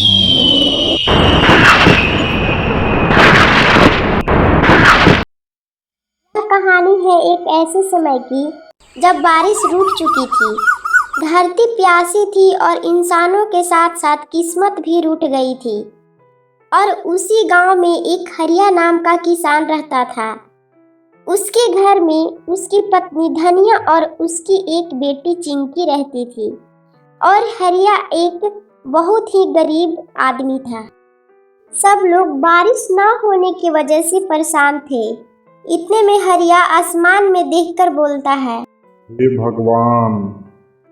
यह कहानी है एक ऐसे समय की जब बारिश रुक चुकी थी। धरती प्यासी थी और इंसानों के साथ साथ किस्मत भी रूठ गई थी। और उसी गांव में एक हरिया नाम का किसान रहता था। उसके घर में उसकी पत्नी धनिया और उसकी एक बेटी चिंकी रहती थी। और हरिया एक बहुत ही गरीब आदमी था। सब लोग बारिश ना होने की वजह से परेशान थे। इतने में हरिया आसमान में देखकर बोलता है, हे भगवान,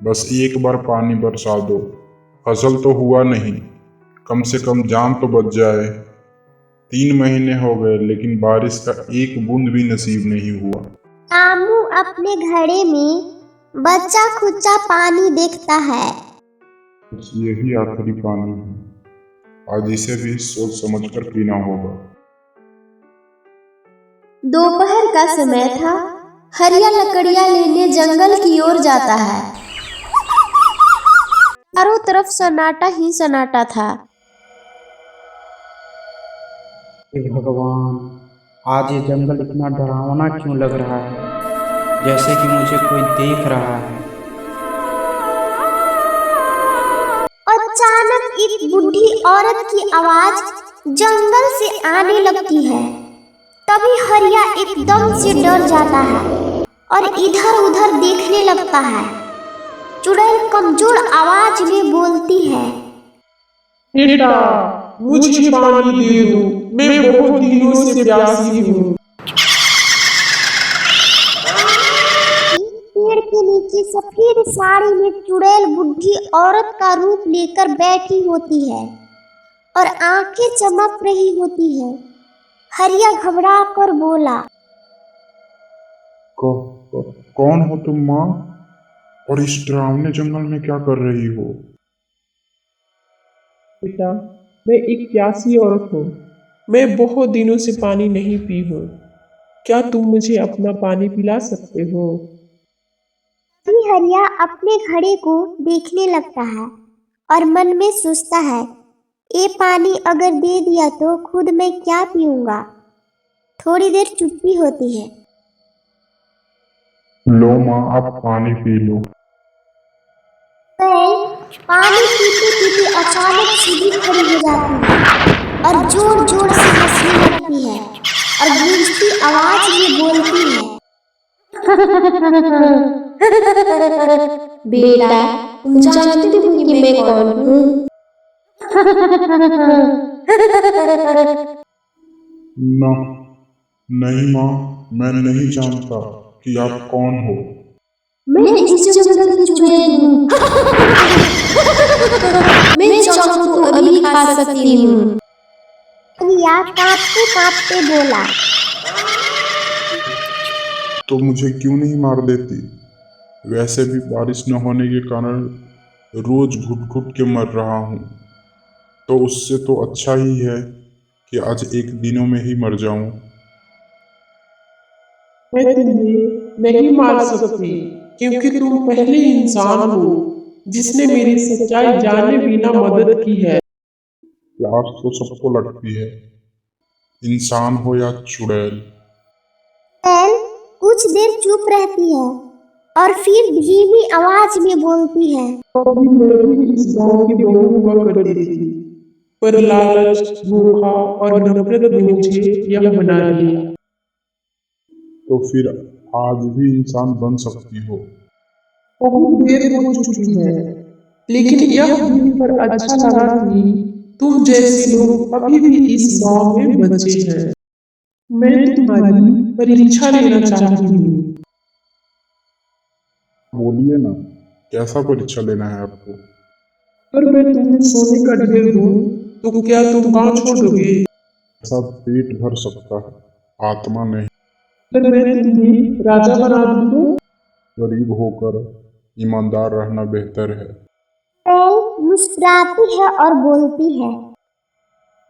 बस एक बार पानी बरसा दो। फसल तो हुआ नहीं, कम से कम जान तो बच जाए। 3 महीने हो गए लेकिन बारिश का एक बूंद भी नसीब नहीं हुआ। आमू अपने घड़े में बच्चा खुच्चा पानी देखता है। बस यही आखिरी पानी है, आज इसे भी सोच समझकर पीना होगा। दोपहर का समय था। हरिया लकड़ियां लेने जंगल की ओर जाता है। चारों तरफ सन्नाटा ही सन्नाटा था। हे भगवान, आज ये जंगल इतना डरावना क्यों लग रहा है, जैसे कि मुझे कोई देख रहा है। अचानक एक बूढ़ी औरत की आवाज जंगल से आने लगती है। तभी हरिया एकदम से डर जाता है और इधर उधर देखने लगता है। चुड़ैल कमजोर आवाज में बोलती है, बेटा, मुझे पानी दे दो, मैं बहुत दिनों से प्यासी हूँ। पेड़ के नीचे सफेद साड़ी में चुड़ैल बुढ़ी औरत का रूप लेकर बैठी होती है और आंखें चमक रही होती है। हरिया घबरा कर बोला, कौन हो तुम माँ, और इस डरावने जंगल में क्या कर रही हो? बेटा, मैं एक प्यासी औरत हूँ। मैं बहुत दिनों से पानी नहीं पी हूँ। क्या तुम मुझे अपना पानी पिला सकते हो? हरिया अपने घड़े को देखने लगता है और मन में सोचता है, ये पानी अगर दे दिया तो खुद मैं क्या पीऊंगा। थोड़ी देर चुप्पी होती है। लो माँ, आप पानी पी लो। पानी पीते पीते अचानक सीधी खड़ी हो जाती है और जोर जोर से हंसने लगती है और गूंजती आवाज में बोलती है, बेटा, तुम जानते हो कि मैं कौन हूँ? नहीं माँ, मैं नहीं जानता कि आप कौन हो। मैं इस जंगल की चुड़ैल हूँ। मैं चाहूँ तो अभी खा सकती हूँ। हरिया कांपते कांपते बोला, तो मुझे क्यों नहीं मार देती? वैसे भी बारिश न होने के कारण रोज घुट घुट के मर रहा हूँ, तो उससे तो अच्छा ही है कि आज एक दिनों में ही मर जाऊं। मैं तुम्हें नहीं मार सकती, क्योंकि तुम पहले इंसान हो जिसने मेरी सच्चाई जाने बिना मदद की है। प्यास तो सबको लगती है, इंसान हो या चुड़ैल। कुछ देर चुप रहती है और फिर धीमी आवाज में बोलती है, इस गांव की बहू हुआ करती थी, पर लालच, धोखा और नफरत ने मुझे यह बना लिया। तो फिर आज भी इंसान बन सकती हो। बहुत देर हो चुकी है, लेकिन यह दिन पर अच्छा लगा कि तुम जैसे लोग अभी भी इस गांव में बचे हैं। मैं तुम्हारी परीक्षा लेना चाहती हूँ। बोलिए ना, कैसा परीक्षा लेना है आपको? अगर मैं तुम्हें सोने का ढेर दूं, तो क्या तुम गांव छोड़ दोगे? ऐसा पेट भर सकता है, आत्मा नहीं। अगर मैं तुम्हें राजा बना दूं तो? गरीब होकर ईमानदार रहना बेहतर है। मुस्कुराती है और बोलती है,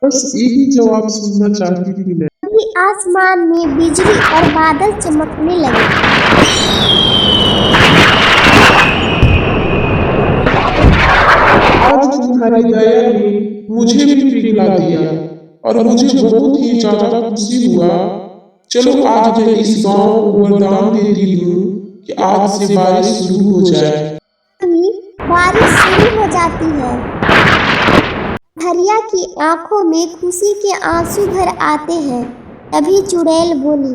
बस यही जवाब सुनना चाहती थी मैं। अभी आसमान में बिजली और बादल चमकने लगे। आज तुम्हारी दया ने मुझे भी पिघला दिया और मुझे बहुत ही ज्यादा खुशी हुआ। चलो आज मैं इस गांव को वरदान देती हूँ कि आज से बारिश शुरू हो जाए। तभी बारिश शुरू हो जाती है। हरिया की आंखों में खुशी के आंसू भर आते हैं। तभी चुड़ैल बोली,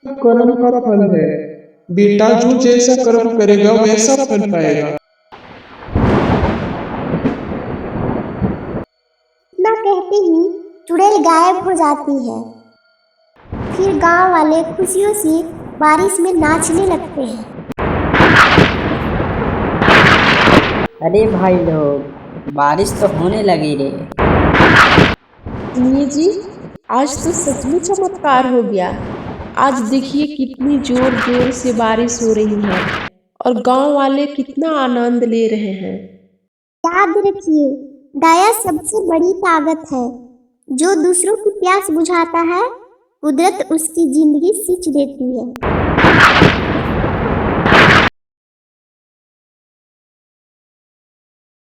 कर्म का फल है बेटा, जो जैसा कर्म करेगा वैसा फल पाएगा। इतना कहते ही चुड़ैल गायब हो जाती है। फिर गांव वाले खुशियों से बारिश में नाचने लगते हैं। अरे भाई लोग, बारिश तो होने लगी रे। सुनिए जी, आज तो सच में चमत्कार हो गया। आज देखिए कितनी जोर जोर से बारिश हो रही है और गांव वाले कितना आनंद ले रहे हैं। याद रखिए, दया सबसे बड़ी ताकत है। जो दूसरों की प्यास बुझाता है, कुदरत उसकी जिंदगी सींच देती है।